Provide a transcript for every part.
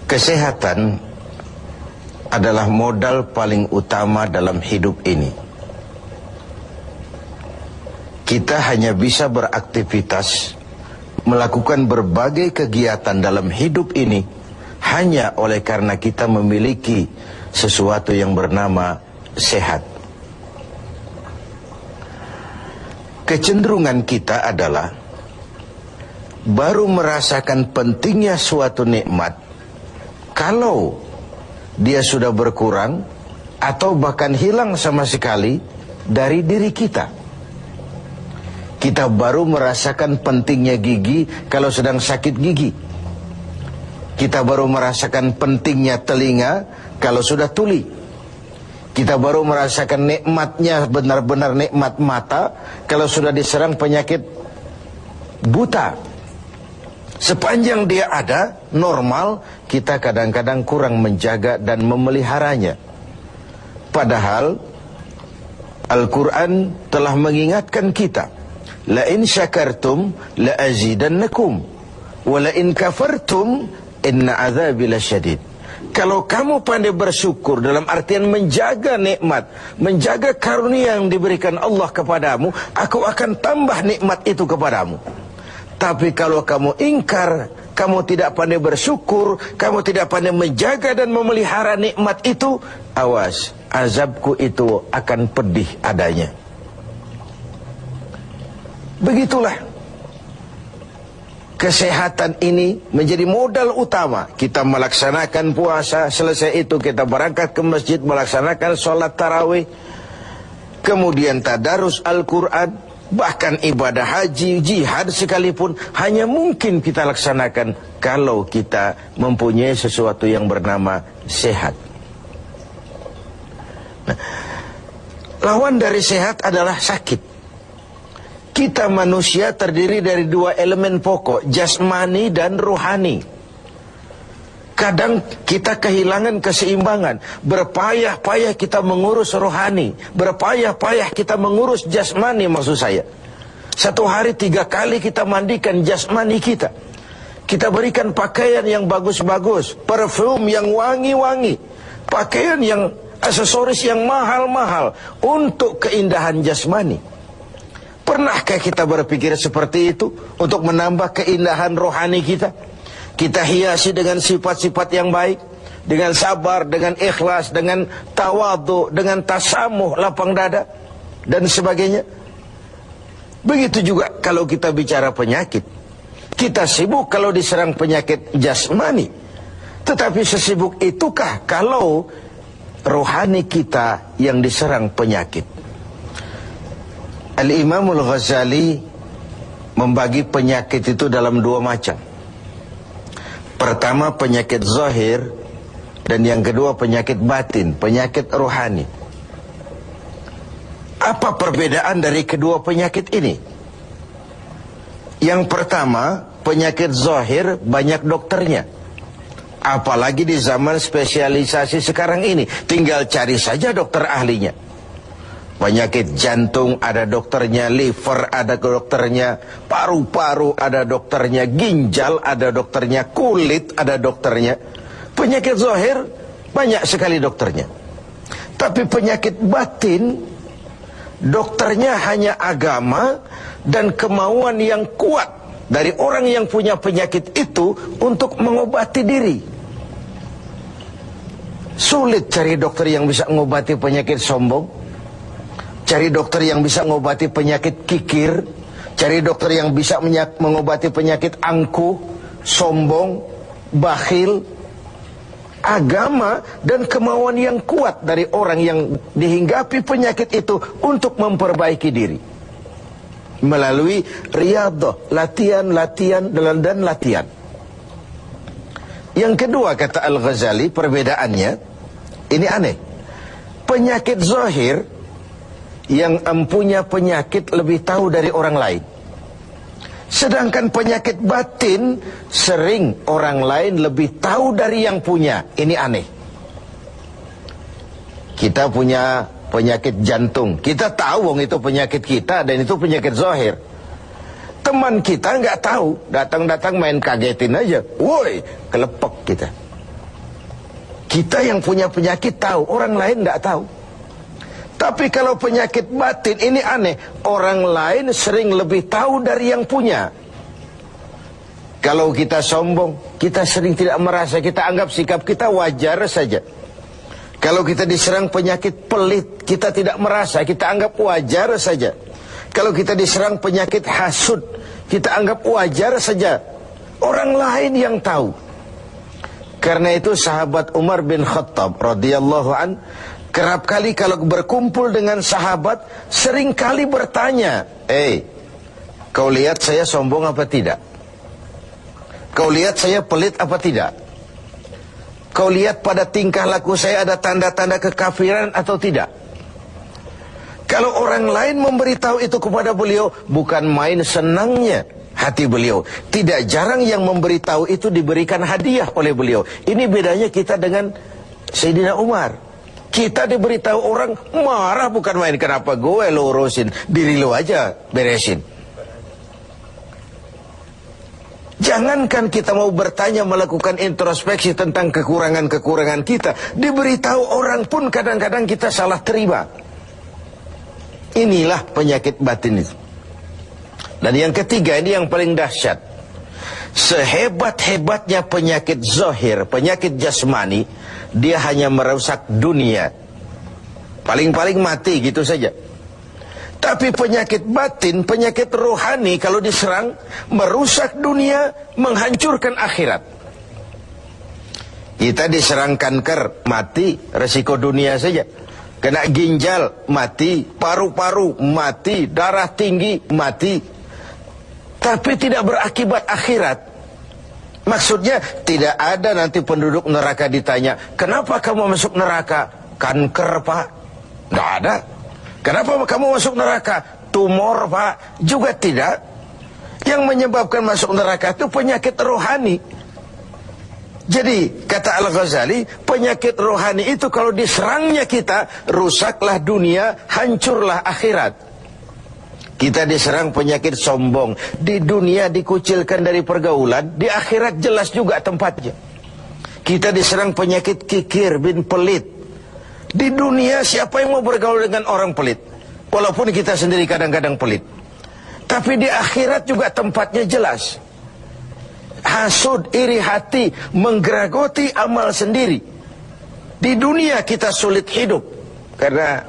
Kesehatan adalah modal paling utama dalam hidup ini. Kita hanya bisa beraktivitas, melakukan berbagai kegiatan dalam hidup ini hanya oleh karena kita memiliki sesuatu yang bernama sehat. Kecenderungan kita adalah baru merasakan pentingnya suatu nikmat kalau dia sudah berkurang atau bahkan hilang sama sekali dari diri kita. Kita baru merasakan pentingnya gigi kalau sedang sakit gigi. Kita baru merasakan pentingnya telinga kalau sudah tuli. Kita baru merasakan nikmatnya, benar-benar nikmat mata kalau sudah diserang penyakit buta. Sepanjang dia ada, normal, kita kadang-kadang kurang menjaga dan memeliharanya. Padahal Al-Quran telah mengingatkan kita, la in syakartum la azidannakum wa la in kafartum inna azabi lasyadid. Kalau kamu pandai bersyukur dalam artian menjaga nikmat, menjaga karunia yang diberikan Allah kepadamu, aku akan tambah nikmat itu kepadamu. Tapi kalau kamu ingkar, kamu tidak pandai bersyukur, kamu tidak pandai menjaga dan memelihara nikmat itu, awas, azabku itu akan pedih adanya. Begitulah. Kesehatan ini menjadi modal utama. Kita melaksanakan puasa, selesai itu kita berangkat ke masjid, melaksanakan sholat tarawih, kemudian tadarus Al-Quran, bahkan ibadah haji, jihad sekalipun, hanya mungkin kita laksanakan kalau kita mempunyai sesuatu yang bernama sehat. Nah, lawan dari sehat adalah sakit. Kita manusia terdiri dari dua elemen pokok, jasmani dan rohani. Kadang kita kehilangan keseimbangan. Berpayah-payah kita mengurus rohani, berpayah-payah kita mengurus jasmani, maksud saya. Satu hari 3 kali kita mandikan jasmani kita. Kita berikan pakaian yang bagus-bagus, parfum yang wangi-wangi, pakaian yang aksesoris yang mahal-mahal untuk keindahan jasmani. Pernahkah kita berpikir seperti itu untuk menambah keindahan rohani kita? Kita hiasi dengan sifat-sifat yang baik, dengan sabar, dengan ikhlas, dengan tawadhu, dengan tasamuh, lapang dada, dan sebagainya. Begitu juga kalau kita bicara penyakit. Kita sibuk kalau diserang penyakit jasmani. Tetapi sesibuk itukah kalau rohani kita yang diserang penyakit? Al-Imam Al-Ghazali membagi penyakit itu dalam 2 macam. Pertama penyakit zahir, dan yang kedua penyakit batin, penyakit rohani. Apa perbedaan dari kedua penyakit ini? Yang pertama, penyakit zahir banyak dokternya. Apalagi di zaman spesialisasi sekarang ini, tinggal cari saja dokter ahlinya. Penyakit jantung ada dokternya, liver ada dokternya, paru-paru ada dokternya, ginjal ada dokternya, kulit ada dokternya. Penyakit zahir banyak sekali dokternya. Tapi penyakit batin, dokternya hanya agama dan kemauan yang kuat dari orang yang punya penyakit itu untuk mengobati diri. Sulit cari dokter yang bisa mengobati penyakit sombong, cari dokter yang bisa mengobati penyakit kikir, cari dokter yang bisa mengobati penyakit angkuh, sombong, bakhil. Agama dan kemauan yang kuat dari orang yang dihinggapi penyakit itu untuk memperbaiki diri melalui riyadhah, latihan dan latihan. Yang kedua, kata Al-Ghazali, perbedaannya ini aneh. Penyakit zahir, yang empunya penyakit lebih tahu dari orang lain. Sedangkan penyakit batin, sering orang lain lebih tahu dari yang punya. Ini aneh. Kita punya penyakit jantung, kita tahu wong itu penyakit kita dan itu penyakit zahir. Teman kita nggak tahu, datang-datang main kagetin aja, woi, kelepek kita. Kita yang punya penyakit tahu, orang lain tidak tahu. Tapi kalau penyakit batin ini aneh, orang lain sering lebih tahu dari yang punya. Kalau kita sombong, kita sering tidak merasa, kita anggap sikap kita wajar saja. Kalau kita diserang penyakit pelit, kita tidak merasa, kita anggap wajar saja. Kalau kita diserang penyakit hasud, kita anggap wajar saja. Orang lain yang tahu. Karena itu sahabat Umar bin Khattab radhiyallahu an kerap kali kalau berkumpul dengan sahabat sering kali bertanya, kau lihat saya sombong apa tidak? Kau lihat saya pelit apa tidak? Kau lihat pada tingkah laku saya ada tanda-tanda kekafiran atau tidak? Kalau orang lain memberitahu itu kepada beliau, bukan main senangnya hati beliau. Tidak jarang yang memberitahu itu diberikan hadiah oleh beliau. Ini bedanya kita dengan Sayyidina Umar. Kita diberitahu orang marah bukan main. Kenapa gue lo urusin? Diri lo aja beresin. Jangankan kita mau bertanya, melakukan introspeksi tentang kekurangan-kekurangan kita, diberitahu orang pun kadang-kadang kita salah terima. Inilah penyakit batin itu. Dan yang ketiga, ini yang paling dahsyat. Sehebat-hebatnya penyakit zahir, penyakit jasmani, dia hanya merusak dunia. Paling-paling mati gitu saja. Tapi penyakit batin, penyakit rohani kalau diserang, merusak dunia, menghancurkan akhirat. Kita diserang kanker, mati, resiko dunia saja. Kena ginjal, mati. Paru-paru, mati. Darah tinggi, mati. Tapi tidak berakibat akhirat. Maksudnya tidak ada nanti penduduk neraka ditanya, kenapa kamu masuk neraka? Kanker, Pak. Tidak ada. Kenapa kamu masuk neraka? Tumor, Pak. Juga tidak. Yang menyebabkan masuk neraka itu penyakit rohani. Jadi kata Al-Ghazali, penyakit rohani itu kalau diserangnya kita, rusaklah dunia, hancurlah akhirat. Kita diserang penyakit sombong, di dunia dikucilkan dari pergaulan, di akhirat jelas juga tempatnya. Kita diserang penyakit kikir bin pelit. Di dunia siapa yang mau bergaul dengan orang pelit? Walaupun kita sendiri kadang-kadang pelit. Tapi di akhirat juga tempatnya jelas. Hasud, iri hati, menggeragoti amal sendiri. Di dunia kita sulit hidup karena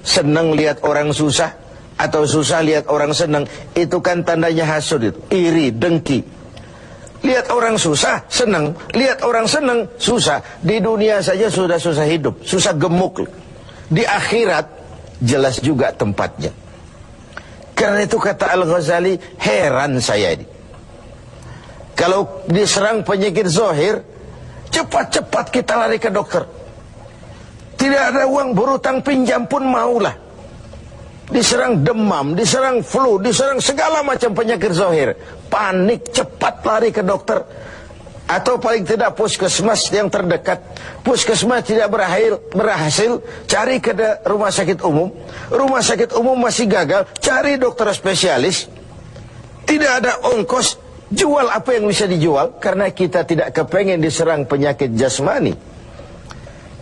senang lihat orang susah, atau susah lihat orang senang. Itu kan tandanya hasud itu, iri, dengki. Lihat orang susah, senang. Lihat orang senang, susah. Di dunia saja sudah susah hidup, susah gemuk. Di akhirat jelas juga tempatnya. Karena itu kata Al-Ghazali, heran saya ini. Kalau diserang penyakit zahir, cepat-cepat kita lari ke dokter. Tidak ada uang, berutang pinjam pun maulah. Diserang demam, diserang flu, diserang segala macam penyakit zahir, panik, cepat lari ke dokter. Atau paling tidak puskesmas yang terdekat. Puskesmas tidak berhasil, cari ke rumah sakit umum. Rumah sakit umum masih gagal, cari dokter spesialis. Tidak ada ongkos, jual apa yang bisa dijual. Karena kita tidak kepengen diserang penyakit jasmani.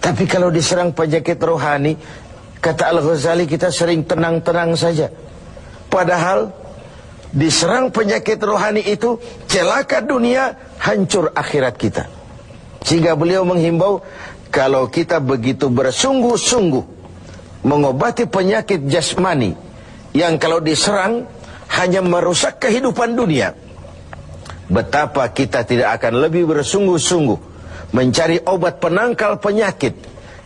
Tapi kalau diserang penyakit rohani, kata Al-Ghazali, kita sering tenang-tenang saja. Padahal diserang penyakit rohani itu celaka dunia, hancur akhirat kita. Sehingga beliau menghimbau, kalau kita begitu bersungguh-sungguh mengobati penyakit jasmani yang kalau diserang hanya merusak kehidupan dunia, betapa kita tidak akan lebih bersungguh-sungguh mencari obat penangkal penyakit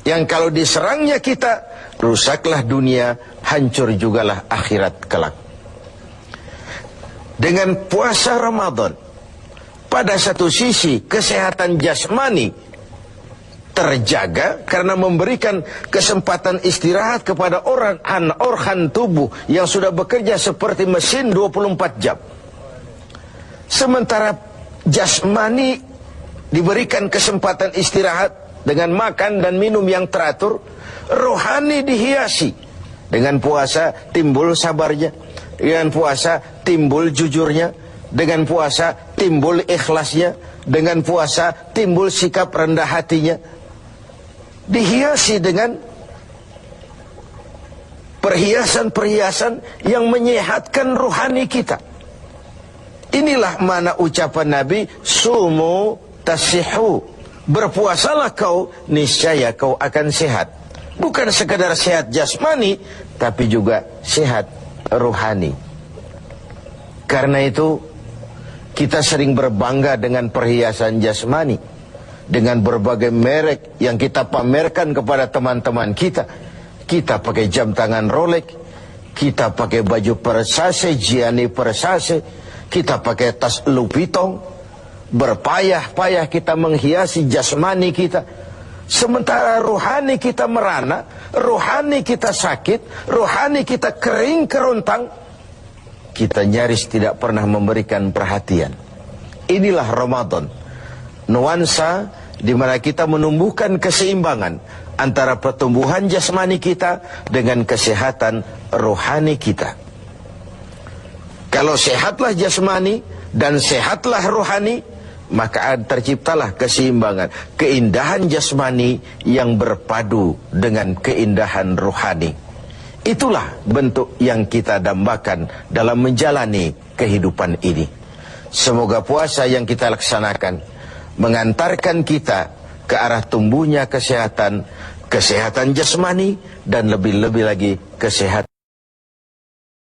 yang kalau diserangnya kita, rusaklah dunia, hancur jugalah akhirat kelak. Dengan puasa Ramadan, pada satu sisi kesehatan jasmani terjaga karena memberikan kesempatan istirahat kepada organ tubuh yang sudah bekerja seperti mesin 24 jam. Sementara jasmani diberikan kesempatan istirahat dengan makan dan minum yang teratur. Rohani dihiasi. Dengan puasa timbul sabarnya, dengan puasa timbul jujurnya, dengan puasa timbul ikhlasnya, dengan puasa timbul sikap rendah hatinya. dihiasi dengan perhiasan-perhiasan yang menyehatkan rohani kita. Inilah mana ucapan Nabi, sumu tasihu, berpuasalah kau, niscaya kau akan sehat. Bukan sekadar sehat jasmani, tapi juga sehat rohani. Karena itu kita sering berbangga dengan perhiasan jasmani, dengan berbagai merek yang kita pamerkan kepada teman-teman kita. Kita pakai jam tangan Rolex, kita pakai baju Versace, Gianni Versace, kita pakai tas Louis Vuitton, berpayah-payah kita menghiasi jasmani kita. Sementara rohani kita merana, rohani kita sakit, rohani kita kering kerontang, kita nyaris tidak pernah memberikan perhatian. Inilah Ramadan, nuansa di mana kita menumbuhkan keseimbangan antara pertumbuhan jasmani kita dengan kesehatan rohani kita. Kalau sehatlah jasmani dan sehatlah rohani, maka terciptalah keseimbangan, keindahan jasmani yang berpadu dengan keindahan rohani. Itulah bentuk yang kita dambakan dalam menjalani kehidupan ini. Semoga puasa yang kita laksanakan mengantarkan kita ke arah tumbuhnya kesehatan jasmani dan lebih-lebih lagi kesehatan